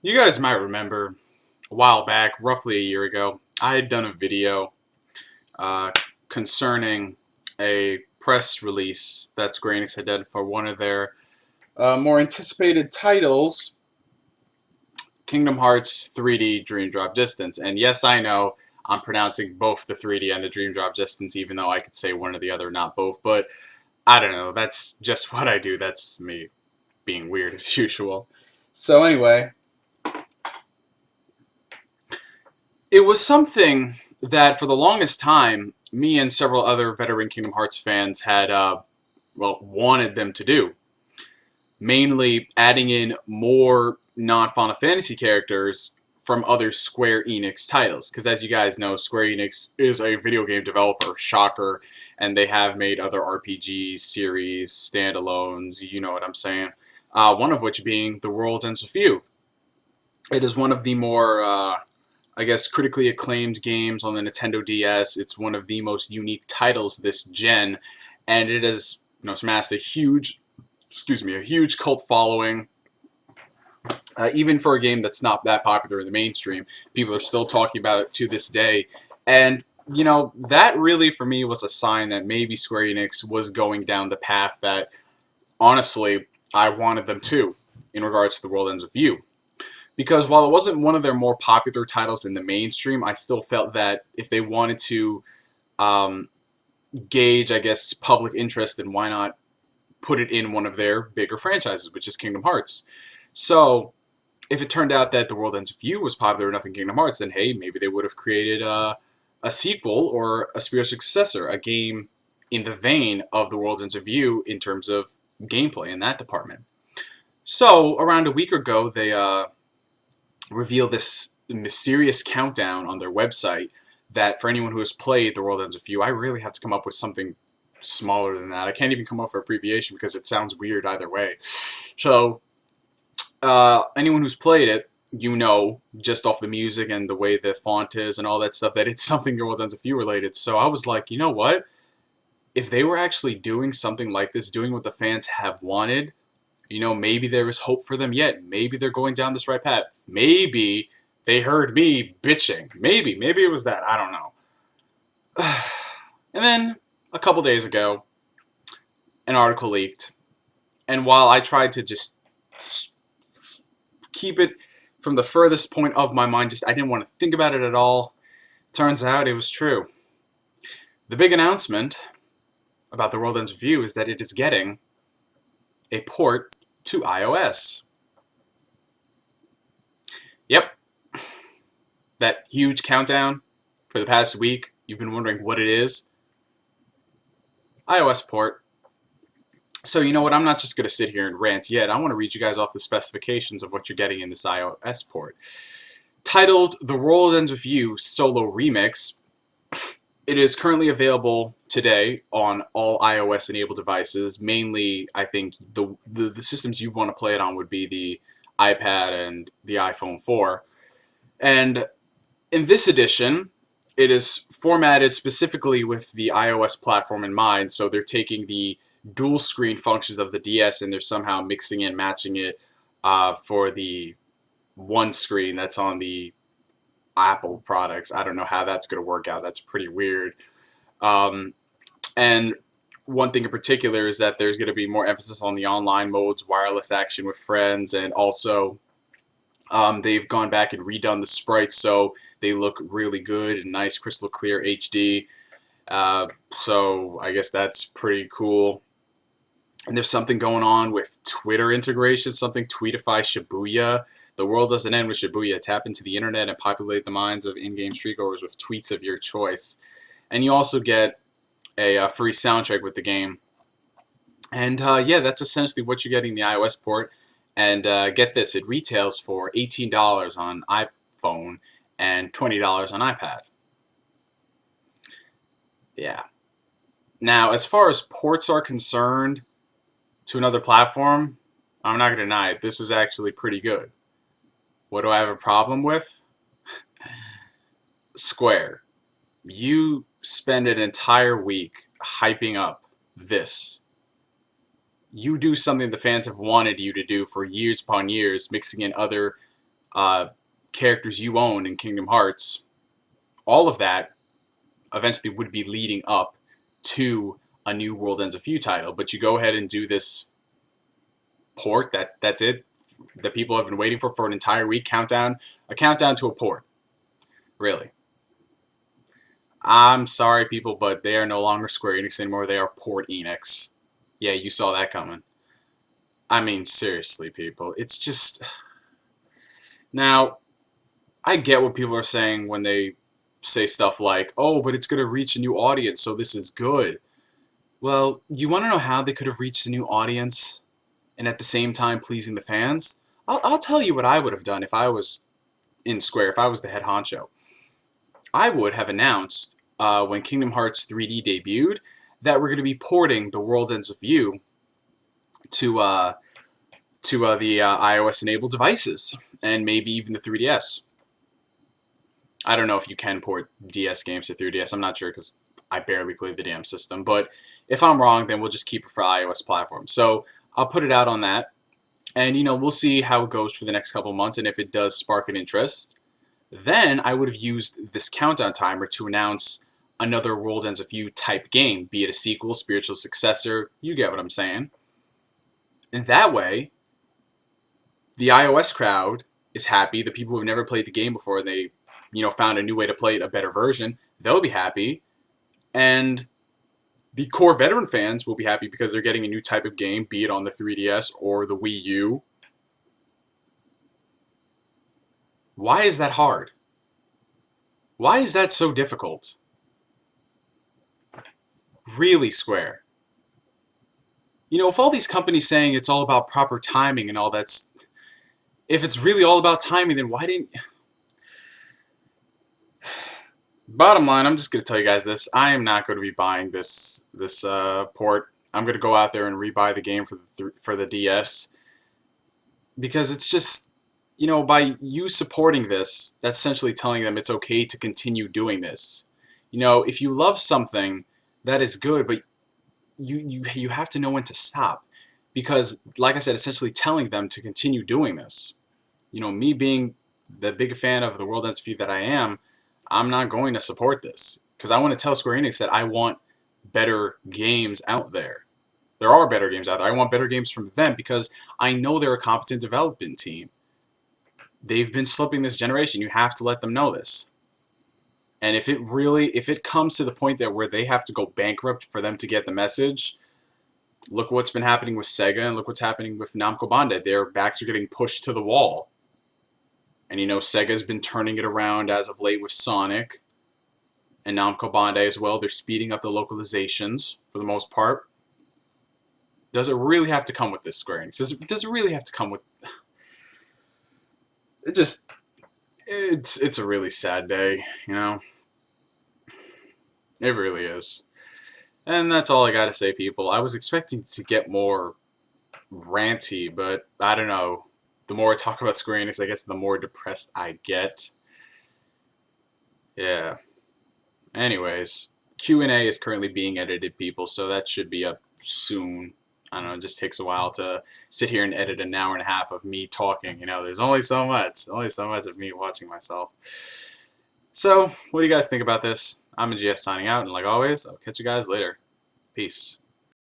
You guys might remember a while back, roughly a year ago, I had done a video uh, concerning a press release that Square Enix had done for one of their more anticipated titles, Kingdom Hearts 3D Dream Drop Distance. And yes, I know I'm pronouncing both the 3D and the Dream Drop Distance, even though I could say one or the other, not both. But I don't know, that's just what I do. That's me being weird as usual. So anyway, it was something that for the longest time, me and several other veteran Kingdom Hearts fans had, wanted them to do. Mainly adding in more non-Final Fantasy characters from other Square Enix titles. Because as you guys know, Square Enix is a video game developer, shocker, and they have made other RPGs, series, standalones, you know what I'm saying. One of which being The World Ends With You. It is one of the more I guess, critically acclaimed games on the Nintendo DS. It's one of the most unique titles this gen, and it has, amassed a huge, a huge cult following. Even for a game that's not that popular in the mainstream, people are still talking about it to this day. And, that really for me was a sign that maybe Square Enix was going down the path that, honestly, I wanted them to, in regards to The World Ends With You. Because while it wasn't one of their more popular titles in the mainstream, I still felt that if they wanted to um, gauge, I guess, public interest, then why not put it in one of their bigger franchises, which is Kingdom Hearts. So, if it turned out that The World Ends With You was popular enough in Kingdom Hearts, then hey, maybe they would have created a sequel or a spiritual successor, a game in the vein of The World Ends With You in terms of gameplay in that department. So, around a week ago, they reveal this mysterious countdown on their website that for anyone who has played The World Ends With You, I really have to come up with something smaller than that. I can't even come up with an abbreviation because it sounds weird either way. So, anyone who's played it, just off the music and the way the font is and all that stuff, that it's something The World Ends With You related. So I was like, you know what? If they were actually doing something like this, doing what the fans have wanted, maybe there is hope for them yet. Maybe they're going down this right path. Maybe they heard me bitching. Maybe it was that. I don't know. And then, a couple days ago, an article leaked. And while I tried to just keep it from the furthest point of my mind, I didn't want to think about it at all, turns out it was true. The big announcement about The World Ends With You is that it is getting a port to iOS. Yep. That huge countdown for the past week, you've been wondering what it is. iOS port. So you know what, I'm not just going to sit here and rant yet. I want to read you guys off the specifications of what you're getting in this iOS port. Titled The World Ends With You Solo Remix, it is currently available today on all iOS-enabled devices. Mainly, I think, the systems you want to play it on would be the iPad and the iPhone 4. And in this edition, it is formatted specifically with the iOS platform in mind, so they're taking the dual screen functions of the DS and they're somehow mixing and matching it for the one screen that's on the Apple products. I don't know how that's going to work out. That's pretty weird. And one thing in particular is that there's going to be more emphasis on the online modes, wireless action with friends, and also they've gone back and redone the sprites so they look really good and nice, crystal clear HD. So I guess that's pretty cool. And there's something going on with Twitter integration, something Tweetify Shibuya. The world doesn't end with Shibuya. Tap into the internet and populate the minds of in-game streetgoers with tweets of your choice. And you also get a free soundtrack with the game. And yeah, that's essentially what you're getting in the iOS port. And get this, it retails for $18 on iPhone and $20 on iPad. Yeah. Now, as far as ports are concerned to another platform, I'm not going to deny it, this is actually pretty good. What do I have a problem with? Square. You spend an entire week hyping up this. You do something the fans have wanted you to do for years upon years, mixing in other characters you own in Kingdom Hearts, all of that eventually would be leading up to a new World Ends with You title. But you go ahead and do this port. That's it. The people have been waiting for an entire week. A countdown to a port. Really. I'm sorry, people, but they are no longer Square Enix anymore. They are Port-Enix. Yeah, you saw that coming. I mean, seriously, people. It's just... Now, I get what people are saying when they say stuff like, oh, but it's going to reach a new audience, so this is good. Well, you want to know how they could have reached a new audience and at the same time pleasing the fans? I'll tell you what I would have done if I was in Square, if I was the head honcho. I would have announced when Kingdom Hearts 3D debuted that we're going to be porting The World Ends with You to the iOS-enabled devices, and maybe even the 3DS. I don't know if you can port DS games to 3DS. I'm not sure because I barely play the damn system. But if I'm wrong, then we'll just keep it for iOS platforms. So I'll put it out on that. And, we'll see how it goes for the next couple months. And if it does spark an interest, then I would have used this countdown timer to announce another World Ends with You type game. Be it a sequel, spiritual successor. You get what I'm saying. And that way, the iOS crowd is happy. The people who have never played the game before, they found a new way to play it, a better version, they'll be happy. And the core veteran fans will be happy because they're getting a new type of game, be it on the 3DS or the Wii U. Why is that hard? Why is that so difficult? Really, Square? If all these companies saying it's all about proper timing and all that's... If it's really all about timing, then why didn't... Bottom line, I'm just going to tell you guys this. I am not going to be buying this port. I'm going to go out there and rebuy the game for the DS. Because it's just, by you supporting this, that's essentially telling them it's okay to continue doing this. If you love something, that is good, but you have to know when to stop. Because, like I said, essentially telling them to continue doing this. Me being the big fan of the World Ends with You that I am, I'm not going to support this. Because I want to tell Square Enix that I want better games out there. There are better games out there. I want better games from them because I know they're a competent development team. They've been slipping this generation. You have to let them know this. And if it comes to the point that where they have to go bankrupt for them to get the message, look what's been happening with Sega and look what's happening with Namco Bandai. Their backs are getting pushed to the wall. And Sega's been turning it around as of late with Sonic. And Namco Bandai as well. They're speeding up the localizations for the most part. Does it really have to come with this, Square Enix? Does it really have to come with... It's a really sad day, It really is. And that's all I gotta say, people. I was expecting to get more ranty, but I don't know. The more I talk about Square Enix, I guess the more depressed I get. Yeah. Anyways, Q&A is currently being edited, people, so that should be up soon. I don't know, it just takes a while to sit here and edit an hour and a half of me talking. There's only so much of me watching myself. So, what do you guys think about this? I'm GS signing out, and like always, I'll catch you guys later. Peace.